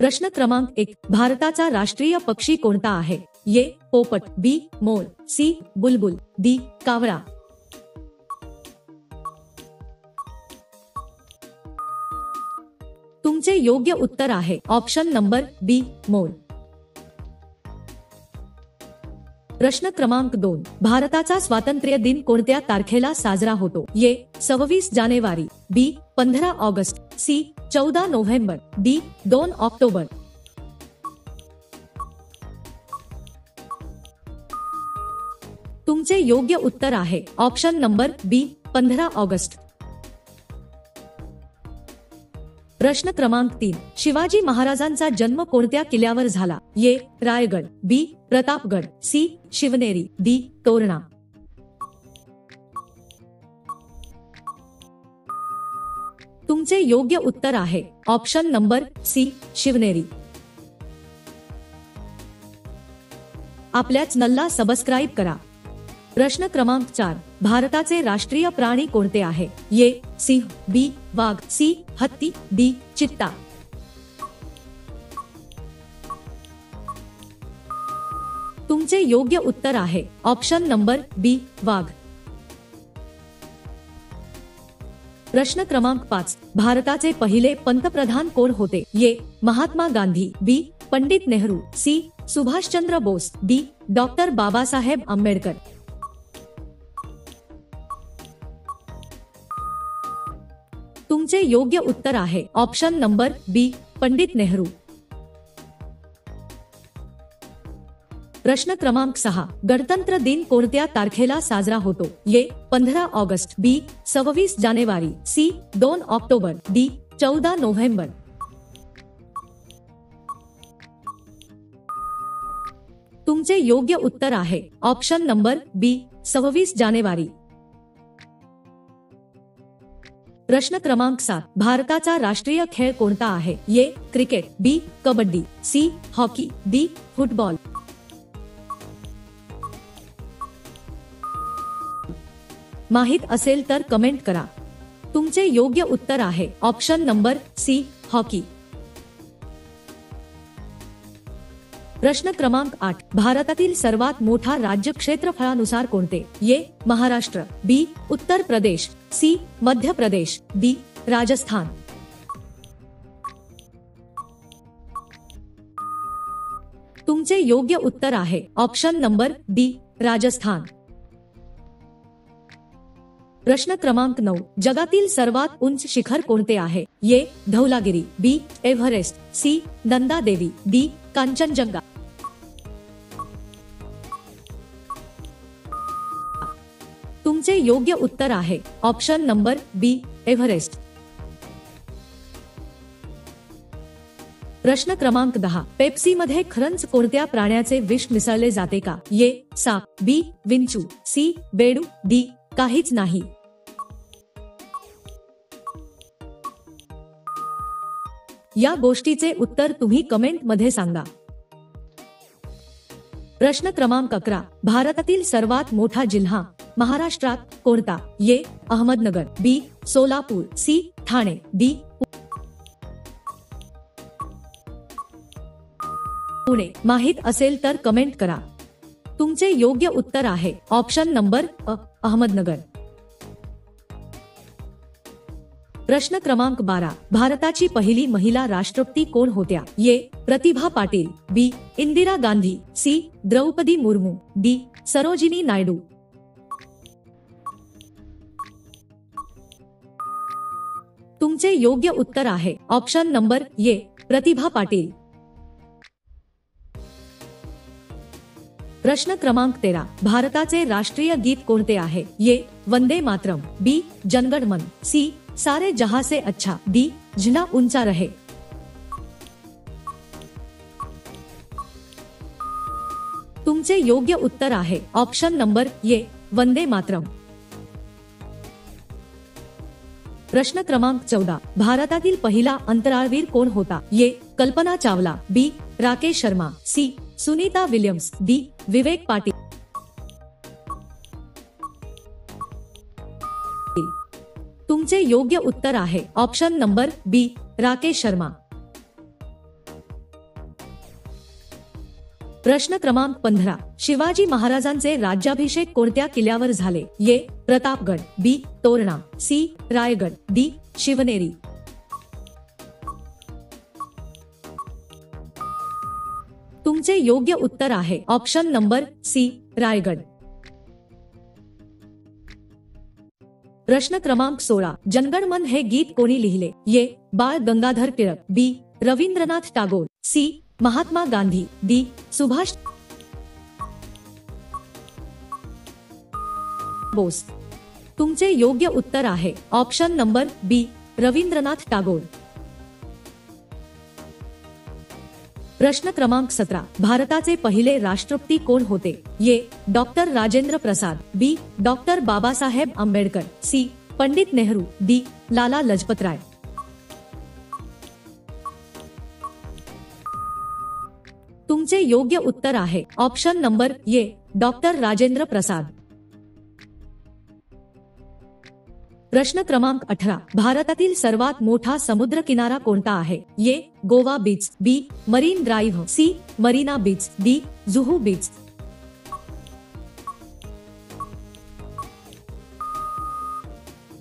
प्रश्न क्रमांक 1, भारताचा राष्ट्रीय पक्षी कोणता आहे? ए पोपट, be more, C Bulbul, D कावळा. तुमचे योग्य उत्तर आहे ऑप्शन नंबर बी मोर. प्रश्न क्रमांक 2, भारताचा स्वातंत्र्य दिन कोणत्या तारखेला साजरा होतो? ए 26 जानेवारी, B 15 August, C 14 November, D 2 October. तुमचे योग्य उत्तर आहे ऑप्शन नंबर बी 15 ऑगस्ट. प्रश्न क्रमांक 3, शिवाजी महाराजांचा जन्म कोणत्या किल्ल्यावर झाला? ए रायगड, बी प्रतापगड, सी शिवनेरी, डी तोरणा. तुमचे योग्य उत्तर आहे ऑप्शन नंबर सी शिवनेरी. आपल्या चॅनलला सबस्क्राईब करा. प्रश्न क्रमांक 4, भारताचे राष्ट्रीय प्राणी कोणते आहे? ए सिंह, बी वाघ, सी हत्ती, डी चित्ता. तुमचे योग्य उत्तर आहे ऑप्शन नंबर बी वाघ. प्रश्न क्रमांक 5, भारताचे पहिले पंतप्रधान कोण होते? A Mahatma Gandhi, B Pandit Nehru, C Subhashchandra Bose, D doctor Babasaheb Ambedkar. तुमचे योग्य उत्तर आहे option number B Pandit Nehru. प्रश्न क्रमांक 6, गणतंत्र दिन कोणत्या तारखेला साजरा होतो? ए 15 ऑगस्ट, बी 26 जानेवारी, सी 2 ऑक्टोबर, डी 14 नोव्हेंबर. तुमचे योग्य उत्तर आहे ऑप्शन नंबर बी 26 जानेवारी. प्रश्न क्रमांक 7, भारताचा राष्ट्रीय खेळ कोणता आहे? A cricket, B kabaddi, C hockey, D football. माहित असेल तर कमेंट करा. तुमचे योग्य उत्तर आहे ऑप्शन नंबर सी हॉकी. प्रश्न क्रमांक 8, भारतातील सर्वात मोठा राज्य क्षेत्रफळानुसार कोणते? ए महाराष्ट्र, बी उत्तर प्रदेश, सी मध्य प्रदेश, डी राजस्थान. तुमचे योग्य उत्तर आहे ऑप्शन नंबर डी राजस्थान. प्रश्न क्रमांक 9, जगातील सर्वात उंच शिखर कोणते आहे? ए धौलागिरी, बी Everest, C Nanda Devi, D Kanchenjunga. तुमचे योग्य उत्तर आहे ऑप्शन नंबर बी एव्हरेस्ट. प्रश्न क्रमांक 10, पेप्सी मध्ये खरंच कोणत्या प्राण्याचे विष मिसळले जाते का? ए साप, बी विंचू, सी बेडू, डी काहीच नाही. या गोष्टीचे उत्तर तुम्ही कमेंट मध्ये सांगा. प्रश्न क्रमांक 11, भारतातील सर्वात मोठा जिल्हा महाराष्ट्रात कोणता? ए अहमदनगर, बी सोलापूर, सी ठाणे, डी पुणे. माहित असेल तर कमेंट करा. तुमचे योग्य उत्तर आहे ऑप्शन नंबर अ अहमदनगर. प्रश्न क्रमांक 12, भारताची पहिली महिला राष्ट्रपती कोण होत्या? ए प्रतिभा पाटील, बी इंदिरा गांधी, सी द्रौपदी मुर्मू, डी सरोजिनी नायडू. तुमचे योग्य उत्तर आहे ऑप्शन नंबर ए प्रतिभा पाटील. प्रश्न क्रमांक 13, भारताचे राष्ट्रीय गीत कोणते आहे? ए वंदे मातरम, बी जनगण मन, सी सारे जहां से अच्छा, डी जिना ऊंचा रहे. तुमचे योग्य उत्तर आहे ऑप्शन नंबर ए वंदे मातरम. प्रश्न क्रमांक 14, भारतातील पहिला अंतराळवीर कोण होता? A Kalpana Chawla, B Rakesh Sharma, C Sunita Williams, D Vivek Patil. तुमचे योग्य उत्तर आहे option number B Rakesh Sharma. प्रश्न क्रमांक 15 शिवाजी महाराजांचे राज्याभिषेक कोणत्या किल्ल्यावर झाले? A. Pratapgad, B. Torna, C. Raigad, D. Shivneri. तुमचे योग्य उत्तर आहे ऑप्शन नंबर सी. रायगड. प्रश्न क्रमांक 16 जनगणमन हे गीत कोणी लिहिले? A. Bal Gangadhar Tilak, B. Rabindranath Tagore, C. Mahatma Gandhi, D. Subhash Bose. तुमचे योग्य उत्तर आहे option number B. Rabindranath Tagore. प्रश्न क्रमांक 17 भारताचे पहिले राष्ट्रपती कोण होते? A. Doctor Rajendra Prasad, B. Doctor Babasaheb Ambedkar, C. Pandit Nehru, D. Lala Lajpat Rai. तुमचे योग्य उत्तर आहे option number A. Doctor Rajendra Prasad. प्रश्न क्रमांक 18 भारतातील सर्वात मोठा समुद्र किनारा कोणता आहे? A. Goa beach, B. Marine Drive, C. Marina beach, D. Juhu beach.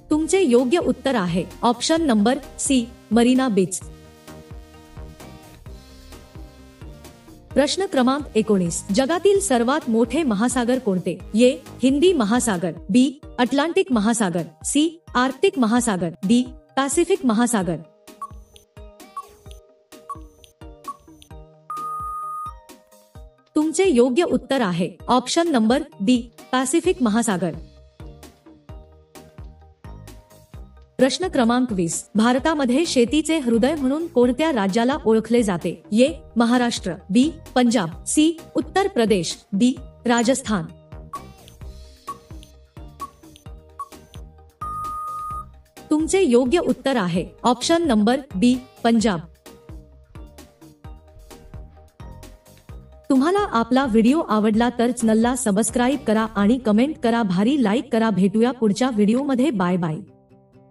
तुमचे योग्य उत्तर आहे option number C. Marina beach. प्रश्न क्रमांक 19 जगातील सर्वात मोठे महासागर कोणते? ए. हिंदी महासागर, बी. अटलांटिक महासागर, सी. आर्क्टिक महासागर, डी. पॅसिफिक महासागर. तुमचे योग्य उत्तर आहे ऑप्शन नंबर डी. पॅसिफिक महासागर. प्रश्न क्रमांक 20 भारतामध्ये शेतीचे हृदय म्हणून कोणत्या राज्याला ओळखले जाते? ए. महाराष्ट्र, बी. पंजाब, सी. उत्तर प्रदेश, डी. राजस्थान. तुमचे योग्य उत्तर आहे ऑप्शन नंबर बी. पंजाब. तुम्हाला आपला व्हिडिओ आवडला तर चॅनलला सबस्क्राईब करा आणि कमेंट करा, भारी लाईक करा. भेटूया पुढच्या व्हिडिओमध्ये. Bye bye.